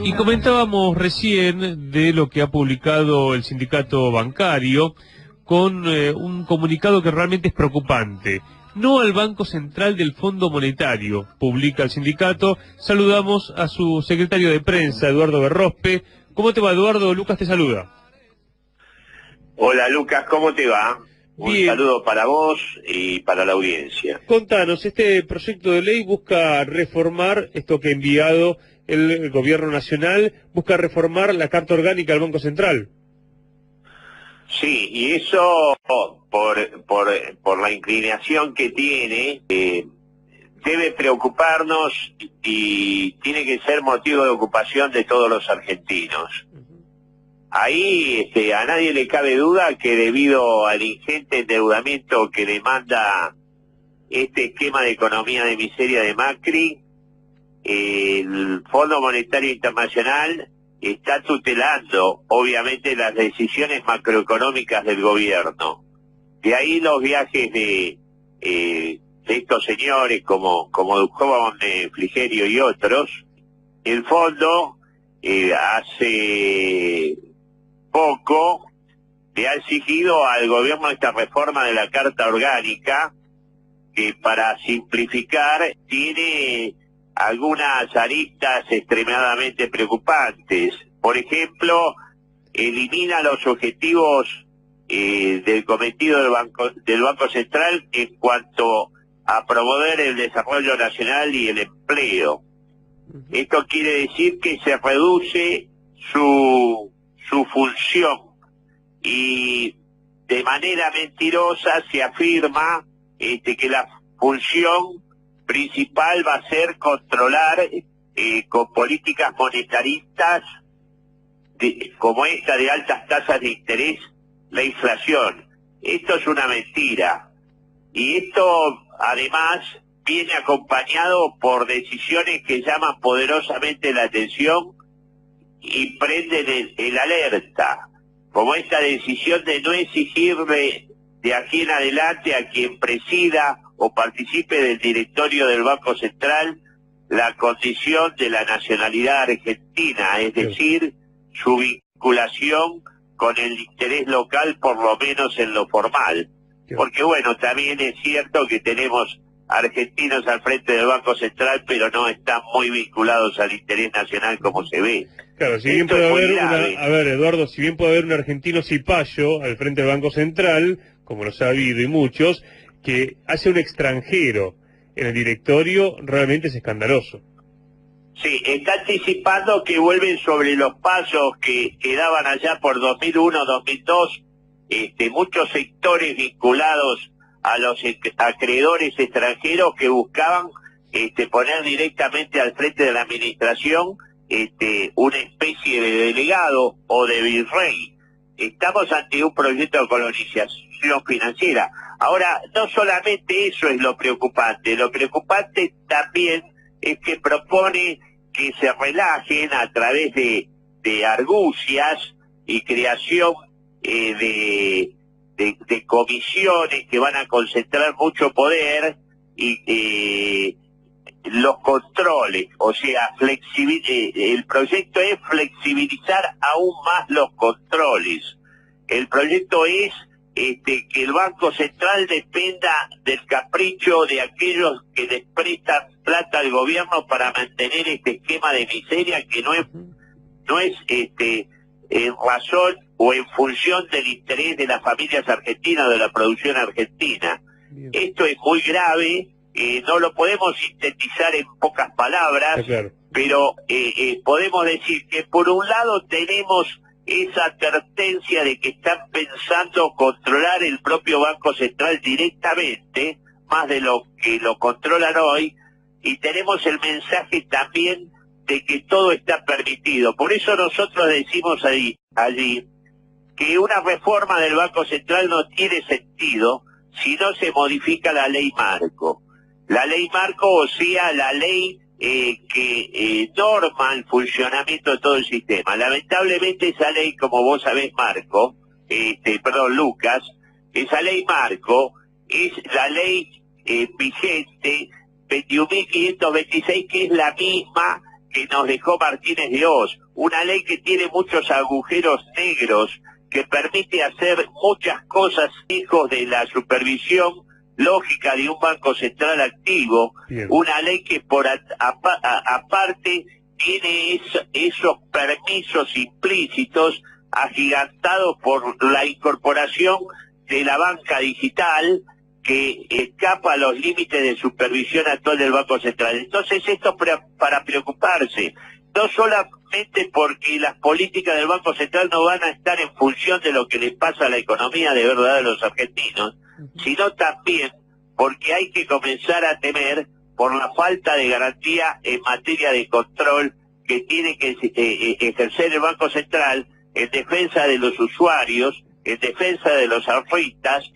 Y comentábamos recién de lo que ha publicado el sindicato bancario con un comunicado que realmente es preocupante. No al Banco Central del Fondo Monetario, publica el sindicato. Saludamos a su secretario de prensa, Eduardo Berrospe. ¿Cómo te va, Eduardo? Lucas te saluda. Hola Lucas, ¿cómo te va? Un Bien. saludo para vos y para la audiencia. Contanos, este proyecto de ley busca reformar esto que ha enviado el gobierno nacional, busca reformar la Carta Orgánica del Banco Central. Sí, y eso por la inclinación que tiene, debe preocuparnos y tiene que ser motivo de ocupación de todos los argentinos. Ahí a nadie le cabe duda que debido al ingente endeudamiento que demanda este esquema de economía de miseria de Macri, el Fondo Monetario Internacional está tutelando, obviamente, las decisiones macroeconómicas del gobierno. De ahí los viajes de estos señores como Duchovne, Frigerio y otros. El fondo hace poco le ha exigido al gobierno esta reforma de la Carta Orgánica, que para simplificar tiene algunas aristas extremadamente preocupantes. Por ejemplo, elimina los objetivos del cometido del Banco Central en cuanto a promover el desarrollo nacional y el empleo. Esto quiere decir que se reduce su función y de manera mentirosa se afirma que la función principal va a ser controlar con políticas monetaristas como esta de altas tasas de interés la inflación. Esto es una mentira y esto además viene acompañado por decisiones que llaman poderosamente la atención y prenden el alerta, como esta decisión de no exigirle de aquí en adelante a quien presida o participe del directorio del Banco Central la condición de la nacionalidad argentina, es decir, su vinculación con el interés local, por lo menos en lo formal. Porque bueno, también es cierto que tenemos argentinos al frente del Banco Central, pero no están muy vinculados al interés nacional como se ve. Claro, si bien puede haber a ver, Eduardo, si bien puede haber un argentino cipayo al frente del Banco Central, como los ha habido y muchos, que hace un extranjero en el directorio, realmente es escandaloso. Sí, está anticipando que vuelven sobre los pasos que daban allá por 2001, 2002, muchos sectores vinculados a los acreedores extranjeros que buscaban poner directamente al frente de la administración una especie de delegado o de virrey. Estamos ante un proyecto de colonización financiera. Ahora, no solamente eso es lo preocupante también es que propone que se relajen a través de argucias y creación de comisiones que van a concentrar mucho poder y los controles, o sea, el proyecto es flexibilizar aún más los controles. El proyecto es que el Banco Central dependa del capricho de aquellos que les prestan plata al gobierno para mantener este esquema de miseria que no es en razón o en función del interés de las familias argentinas o de la producción argentina. Bien. Esto es muy grave, no lo podemos sintetizar en pocas palabras, claro, pero podemos decir que por un lado tenemos esa advertencia de que están pensando controlar el propio Banco Central directamente, más de lo que lo controlan hoy, y tenemos el mensaje también de que todo está permitido. Por eso nosotros decimos allí que una reforma del Banco Central no tiene sentido si no se modifica la ley marco. La ley marco, o sea, la ley que norma el funcionamiento de todo el sistema. Lamentablemente esa ley, como vos sabés, Lucas, esa ley marco es la ley vigente 21.526, que es la misma que nos dejó Martínez de Oz, una ley que tiene muchos agujeros negros, que permite hacer muchas cosas hijos de la supervisión lógica de un Banco Central activo. Bien. Una ley que por aparte tiene esos permisos implícitos agigantados por la incorporación de la banca digital, que escapa a los límites de supervisión actual del Banco Central. Entonces esto para preocuparse, no solamente porque las políticas del Banco Central no van a estar en función de lo que les pasa a la economía de verdad a los argentinos, sino también porque hay que comenzar a temer por la falta de garantía en materia de control que tiene que ejercer el Banco Central en defensa de los usuarios, en defensa de los ahorristas,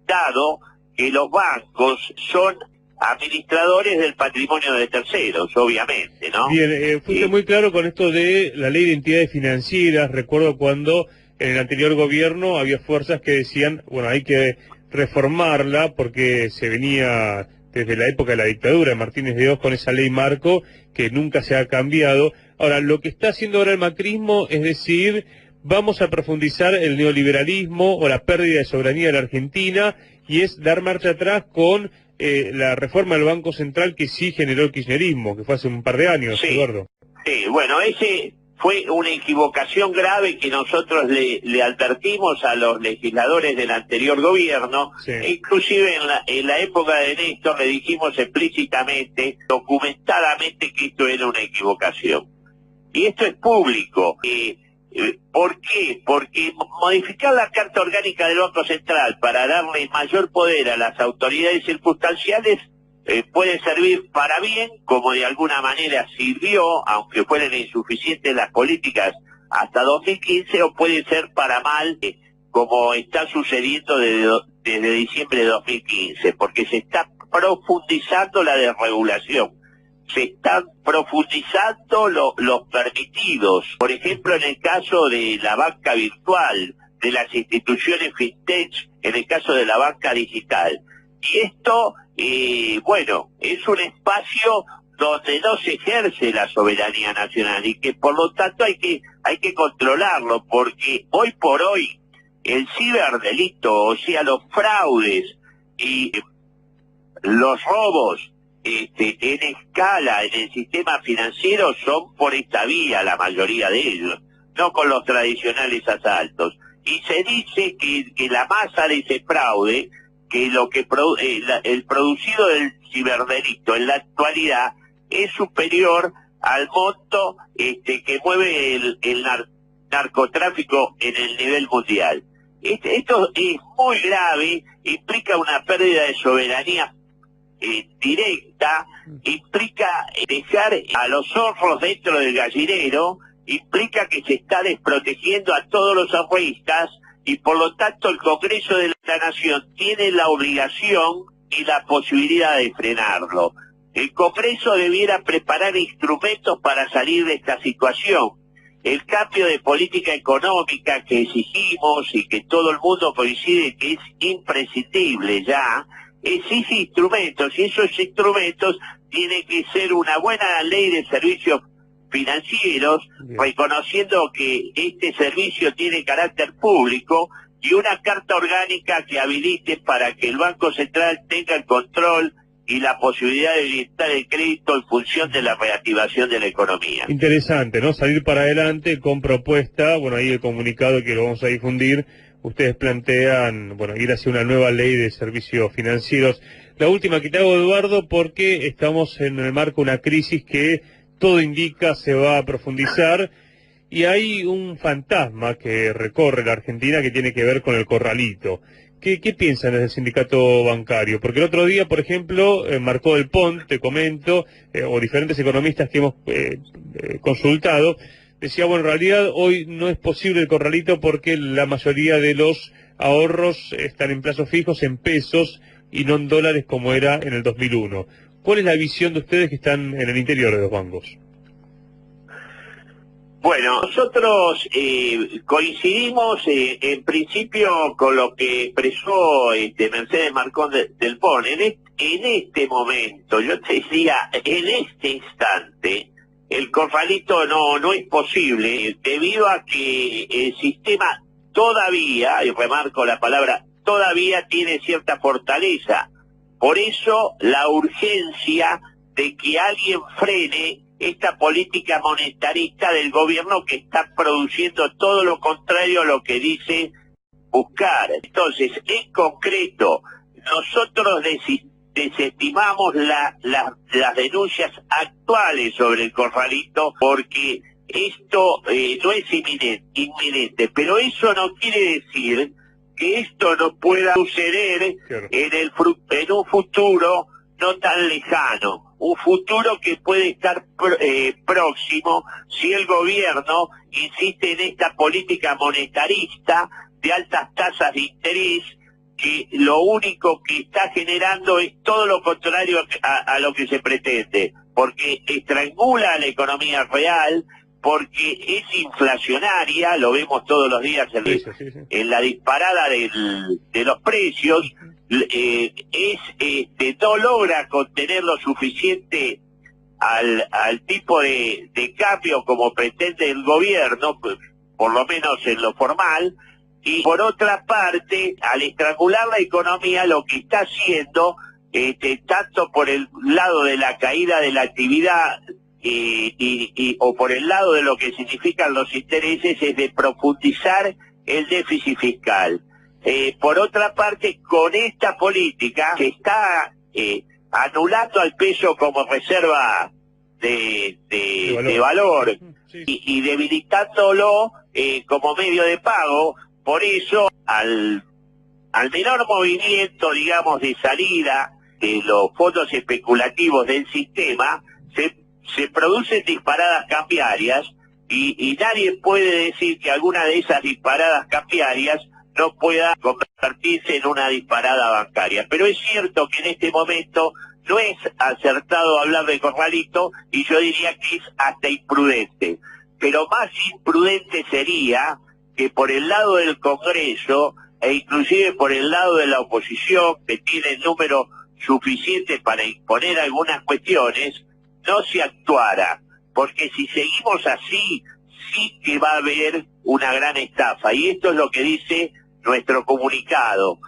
dado que los bancos son administradores del patrimonio de terceros, obviamente, ¿no? Bien, fuiste muy claro con esto de la ley de entidades financieras. Recuerdo cuando en el anterior gobierno había fuerzas que decían, bueno, hay que reformarla porque se venía desde la época de la dictadura de Martínez de Oz con esa ley marco que nunca se ha cambiado. Ahora, lo que está haciendo ahora el macrismo es decir, vamos a profundizar el neoliberalismo o la pérdida de soberanía de la Argentina, y es dar marcha atrás con la reforma del Banco Central que sí generó el kirchnerismo, que fue hace un par de años, sí, Eduardo. Sí, bueno, ese fue una equivocación grave que nosotros le advertimos a los legisladores del anterior gobierno, sí. E inclusive en la época de Néstor le dijimos explícitamente, documentadamente, que esto era una equivocación. Y esto es público. ¿Por qué? Porque modificar la Carta Orgánica del Banco Central para darle mayor poder a las autoridades circunstanciales puede servir para bien, como de alguna manera sirvió, aunque fueran insuficientes las políticas hasta 2015, o puede ser para mal, como está sucediendo desde diciembre de 2015, porque se está profundizando la desregulación. Se están profundizando los permitidos, por ejemplo en el caso de la banca virtual, de las instituciones fintech, en el caso de la banca digital. Y esto, bueno, es un espacio donde no se ejerce la soberanía nacional y que por lo tanto hay que controlarlo, porque hoy por hoy el ciberdelito, o sea los fraudes y los robos en escala en el sistema financiero son por esta vía, la mayoría de ellos, no con los tradicionales asaltos. Y se dice que la masa de ese fraude, que el producido del ciberdelito en la actualidad es superior al monto que mueve el narcotráfico en el nivel mundial. Esto es muy grave, implica una pérdida de soberanía directa, implica dejar a los zorros dentro del gallinero, implica que se está desprotegiendo a todos los ahorristas, y por lo tanto el Congreso de la Nación tiene la obligación y la posibilidad de frenarlo. El Congreso debiera preparar instrumentos para salir de esta situación. El cambio de política económica que exigimos y que todo el mundo coincide que es imprescindible ya, exige instrumentos, y esos instrumentos tienen que ser una buena ley de servicios financieros, bien, reconociendo que este servicio tiene carácter público, y una carta orgánica que habilite para que el Banco Central tenga el control y la posibilidad de orientar el crédito en función de la reactivación de la economía. Interesante, ¿no? Salir para adelante con propuesta, bueno, ahí el comunicado que lo vamos a difundir. Ustedes plantean, bueno, ir hacia una nueva ley de servicios financieros. La última que te hago, Eduardo, porque estamos en el marco de una crisis que todo indica se va a profundizar, y hay un fantasma que recorre la Argentina que tiene que ver con el corralito. ¿Qué piensan desde el sindicato bancario? Porque el otro día, por ejemplo, Marcó del Pont, te comento, o diferentes economistas que hemos consultado, decía, bueno, en realidad hoy no es posible el corralito porque la mayoría de los ahorros están en plazos fijos, en pesos, y no en dólares como era en el 2001. ¿Cuál es la visión de ustedes que están en el interior de los bancos? Bueno, nosotros coincidimos en principio con lo que expresó Mercedes Marcó del Pont. En este momento, yo te diría, en este instante, el corralito no es posible, debido a que el sistema todavía, y remarco la palabra, todavía tiene cierta fortaleza. Por eso la urgencia de que alguien frene esta política monetarista del gobierno, que está produciendo todo lo contrario a lo que dice buscar. Entonces, en concreto, nosotros desestimamos las denuncias actuales sobre el corralito, porque esto no es inminente, pero eso no quiere decir que esto no pueda suceder en un futuro no tan lejano, un futuro que puede estar próximo si el gobierno insiste en esta política monetarista de altas tasas de interés, que lo único que está generando es todo lo contrario a lo que se pretende, porque estrangula a la economía real, porque es inflacionaria, lo vemos todos los días en la disparada de los precios, no logra contener lo suficiente al tipo de cambio como pretende el gobierno, por lo menos en lo formal. Y por otra parte, al estrangular la economía, lo que está haciendo, tanto por el lado de la caída de la actividad o por el lado de lo que significan los intereses, es de profundizar el déficit fiscal. Por otra parte, con esta política se está anulando al peso como reserva de valor y debilitándolo como medio de pago. Por eso, al menor movimiento, digamos, de salida de los fondos especulativos del sistema, se producen disparadas cambiarias, y nadie puede decir que alguna de esas disparadas cambiarias no pueda convertirse en una disparada bancaria. Pero es cierto que en este momento no es acertado hablar de corralito, y yo diría que es hasta imprudente. Pero más imprudente sería que por el lado del Congreso, e inclusive por el lado de la oposición, que tiene el número suficiente para imponer algunas cuestiones, no se actuara. Porque si seguimos así, sí que va a haber una gran estafa. Y esto es lo que dice nuestro comunicado,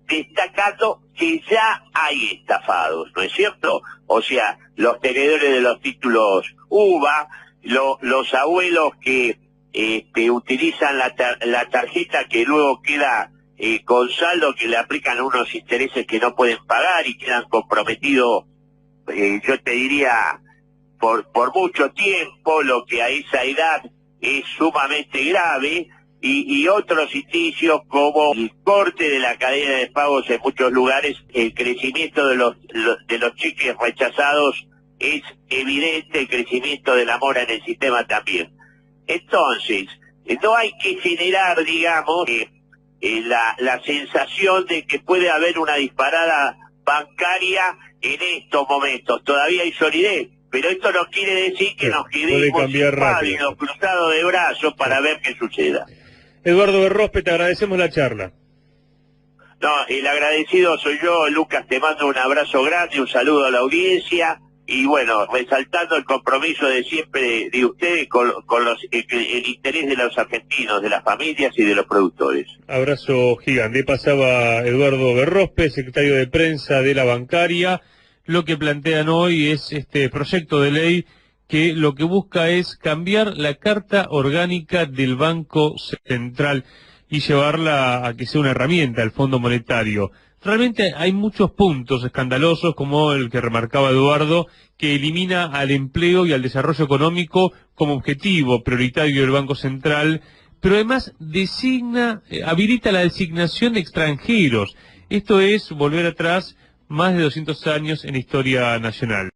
destacando que ya hay estafados, ¿no es cierto? O sea, los tenedores de los títulos UVA, los abuelos que utilizan la tarjeta que luego queda con saldo, que le aplican unos intereses que no pueden pagar y quedan comprometidos, yo te diría, por mucho tiempo, lo que a esa edad es sumamente grave, y otros indicios como el corte de la cadena de pagos en muchos lugares, el crecimiento de los cheques rechazados es evidente, el crecimiento de la mora en el sistema también. Entonces, no hay que generar, digamos, la sensación de que puede haber una disparada bancaria en estos momentos. Todavía hay solidez, pero esto no quiere decir que nos quedemos impávidos, cruzados de brazos para ver qué suceda. Eduardo Berrospe, te agradecemos la charla. No, el agradecido soy yo, Lucas, te mando un abrazo grande, un saludo a la audiencia. Y bueno, resaltando el compromiso de siempre de ustedes con el interés de los argentinos, de las familias y de los productores. Abrazo gigante. Pasaba Eduardo Berrospe, secretario de prensa de la bancaria. Lo que plantean hoy es este proyecto de ley que lo que busca es cambiar la Carta Orgánica del Banco Central y llevarla a que sea una herramienta del Fondo Monetario. Realmente hay muchos puntos escandalosos, como el que remarcaba Eduardo, que elimina al empleo y al desarrollo económico como objetivo prioritario del Banco Central, pero además habilita la designación de extranjeros. Esto es volver atrás más de 200 años en la historia nacional.